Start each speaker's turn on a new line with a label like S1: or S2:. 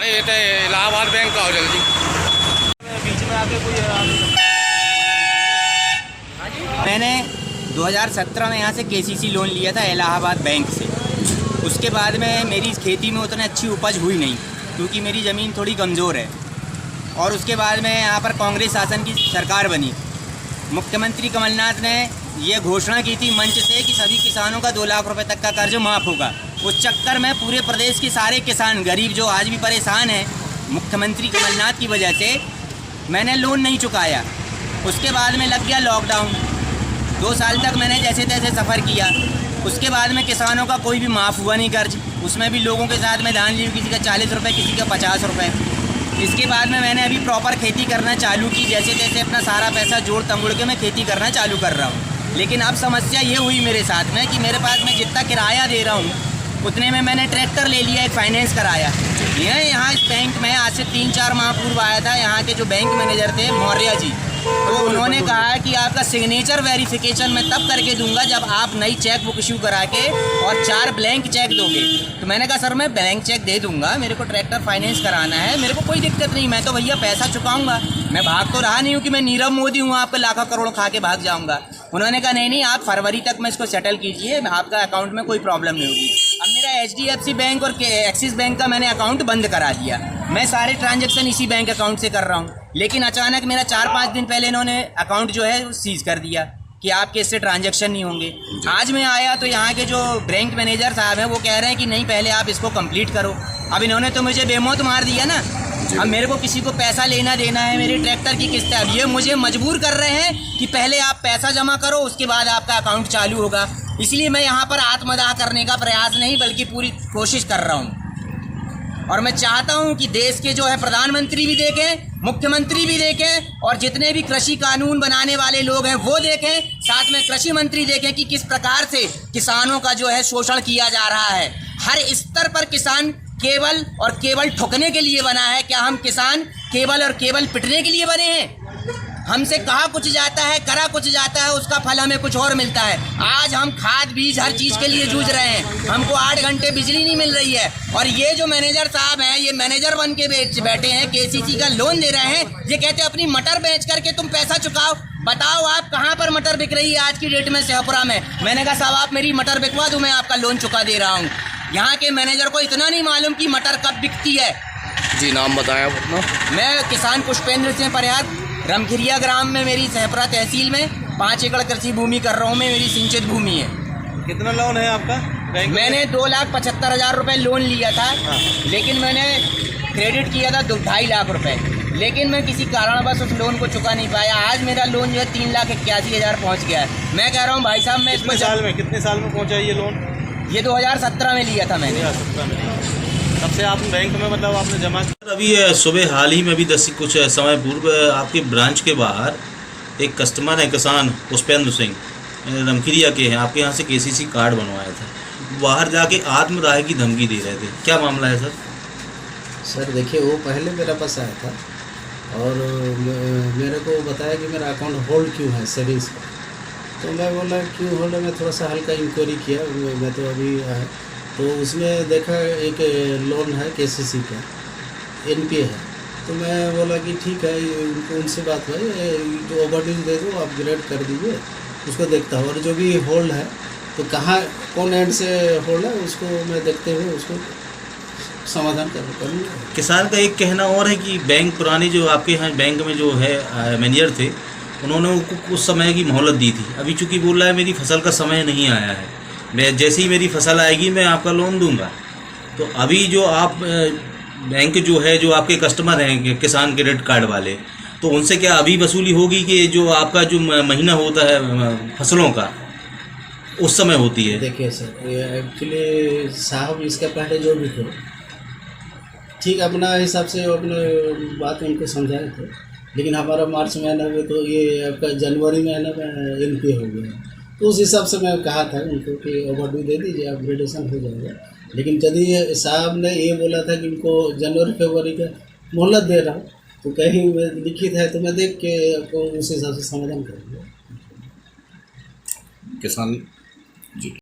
S1: ये तो इलाहाबाद बैंक का हो जल्दी
S2: बीच में आके कोई
S3: मैंने 2017 में यहाँ से केसीसी लोन लिया था इलाहाबाद बैंक से। उसके बाद में मेरी खेती में उतनी अच्छी उपज हुई नहीं क्योंकि मेरी ज़मीन थोड़ी कमज़ोर है। और उसके बाद में यहाँ पर कांग्रेस शासन की सरकार बनी। मुख्यमंत्री कमलनाथ ने ये घोषणा की थी मंच से कि सभी किसानों का 2 लाख रुपए तक का कर्ज माफ़ होगा। उस चक्कर में पूरे प्रदेश के सारे किसान गरीब जो आज भी परेशान हैं मुख्यमंत्री कमलनाथ की वजह से मैंने लोन नहीं चुकाया। उसके बाद में लग गया लॉकडाउन। 2 साल तक मैंने जैसे तैसे सफ़र किया। उसके बाद में किसानों का कोई भी माफ़ हुआ नहीं कर्ज। उसमें भी लोगों के साथ में धान ली, किसी का 40 रुपये, किसी का 50 रुपये। इसके बाद में मैंने अभी प्रॉपर खेती करना चालू की। जैसे तैसे अपना सारा पैसा जोड़ तंगुड़ के मैं खेती करना चालू कर रहा हूँ। लेकिन अब समस्या ये हुई मेरे साथ में कि मेरे पास मैं जितना किराया दे रहा हूँ उतने में मैंने ट्रैक्टर ले लिया, एक फाइनेंस कराया। यहाँ इस बैंक में आज से 3-4 माह पूर्व आया था यहाँ के जो बैंक मैनेजर थे मौर्य जी। तो उन्होंने कहा कि आपका सिग्नेचर वेरिफिकेशन मैं तब करके दूंगा जब आप नई चेक बुक इशू करा के और 4 ब्लैंक चेक दोगे। तो मैंने कहा सर मैं ब्लैंक चेक दे दूंगा, मेरे को ट्रैक्टर फाइनेंस कराना है, मेरे को कोई दिक्कत नहीं, मैं तो भैया पैसा चुकाऊंगा। मैं भाग तो रहा नहीं हूँ कि मैं नीरव मोदी हूँ आपके लाखों करोड़ खा के भाग जाऊँगा। उन्होंने कहा नहीं आप फरवरी तक में इसको सेटल कीजिए, आपका अकाउंट में कोई प्रॉब्लम नहीं होगी। अब मेरा HDFC बैंक और एक्सिस बैंक का मैंने अकाउंट बंद करा दिया। मैं सारे ट्रांजैक्शन इसी बैंक अकाउंट से कर रहा हूँ। लेकिन अचानक मेरा 4-5 दिन पहले इन्होंने अकाउंट जो है सीज कर दिया कि आपके इससे ट्रांजैक्शन नहीं होंगे। आज मैं आया तो यहाँ के जो बैंक मैनेजर साहब हैं वो कह रहे हैं कि नहीं पहले आप इसको कंप्लीट करो। अब इन्होंने तो मुझे बेमौत मार दिया ना। अब मेरे को किसी को पैसा लेना देना है, मेरे ट्रैक्टर की किस्त है। अब ये मुझे मजबूर कर रहे हैं कि पहले आप पैसा जमा करो उसके बाद आपका अकाउंट चालू होगा। इसलिए मैं यहाँ पर आत्मदाह करने का प्रयास नहीं बल्कि पूरी कोशिश कर रहा हूँ। और मैं चाहता हूँ कि देश के जो है प्रधानमंत्री भी देखें, मुख्यमंत्री भी देखें और जितने भी कृषि कानून बनाने वाले लोग हैं वो देखें, साथ में कृषि मंत्री देखें कि किस प्रकार से किसानों का जो है शोषण किया जा रहा है। हर स्तर पर किसान केवल और केवल ठुकने के लिए बना है। क्या हम किसान केवल और केवल पिटने के लिए बने हैं? हमसे कहा कुछ जाता है, करा कुछ जाता है, उसका फल हमें कुछ और मिलता है। आज हम खाद बीज हर चीज़ के लिए जूझ रहे हैं, हमको 8 घंटे बिजली नहीं मिल रही है। और ये जो मैनेजर साहब हैं ये मैनेजर बन के बैठे हैं, KCC का लोन दे रहे हैं। ये कहते हैं अपनी मटर बेच करके तुम पैसा चुकाओ। बताओ आप कहाँ पर मटर बिक रही है आज की डेट में शेखपुरा में? मैंने कहा साहब आप मेरी मटर बिकवा दो, मैं आपका लोन चुका दे रहा हूँ। यहाँ के मैनेजर को इतना नहीं मालूम कि मटर कब बिकती है।
S1: जी नाम बताएं आप अपना।
S3: मैं किसान पुष्पेंद्र सिंह परिहार, रमखिरिया ग्राम में मेरी सहपुरा तहसील में 5 एकड़ कृषि भूमि कर रहा हूँ मैं, मेरी सिंचित भूमि है।
S2: कितना लोन है आपका बैंक?
S3: मैंने 2,75,000 रुपये लोन लिया था। लेकिन मैंने क्रेडिट किया था 2.5 लाख रुपए। लेकिन मैं किसी कारणवश उस लोन को चुका नहीं पाया। आज मेरा लोन जो है 3,81,000 पहुँच गया है। मैं कह रहा हूँ भाई साहब मैं
S2: कितने साल में पहुँचा ये लोन?
S3: ये 2017 में लिया था मैंने।
S2: 2017 में तब से आप बैंक में मतलब आपने जमा?
S4: अभी सुबह हाल ही में भी कुछ समय पूर्व आपके ब्रांच के बाहर एक कस्टमर है किसान पुष्पेंद्र सिंह रमखिरिया के हैं, आपके यहाँ से KCC कार्ड बनवाया था। बाहर जाके आत्मदाह की धमकी दे रहे थे, क्या मामला है सर?
S5: सर देखिए वो पहले मेरे पास आया था और मेरे को बताया कि मेरा अकाउंट होल्ड क्यों है सेविंग्स का। तो मैं बोला क्यों होल्ड है, मैं थोड़ा सा हल्का इंक्वायरी किया, मैं तो अभी तो उसमें देखा एक लोन है KCC का NPA है। तो मैं बोला कि ठीक है उनसे बात हुई, जो ओवरड्यू दे दो अपग्रेड कर दीजिए, उसको देखता हूँ। और जो भी होल्ड है तो कहाँ कौन एंड से होल्ड है उसको मैं देखते हुए उसको समाधान करूँगा।
S4: किसान का एक कहना और है कि बैंक पुराने जो आपके यहाँ बैंक में जो है मैनेजर थे उन्होंने उनको कुछ समय की मोहलत दी थी। अभी चूँकि बोल रहा है मेरी फसल का समय नहीं आया है, मैं जैसे ही मेरी फसल आएगी मैं आपका लोन दूंगा। तो अभी जो आप बैंक जो है जो आपके कस्टमर हैं किसान क्रेडिट कार्ड वाले, तो उनसे क्या अभी वसूली होगी कि जो आपका जो महीना होता है फसलों का उस समय होती है?
S5: देखिए सर एक्चुअली साहब इसका पहले जो भी थे ठीक अपना हिसाब से अपने बात उनको समझाए थे। लेकिन हमारा मार्च महीना में तो ये आपका जनवरी महीना में NPA हो गया, तो उस हिसाब से मैं कहा था उनको कि ओवरड्यू दे दीजिए अपग्रेडेशन हो जाएगा। लेकिन यदि साहब ने ये बोला था कि इनको जनवरी फरवरी का मोहलत दे रहा हूँ, तो कहीं लिखित है तो मैं देख के आपको उस हिसाब से समाधान करूँगा।
S1: किसान जी।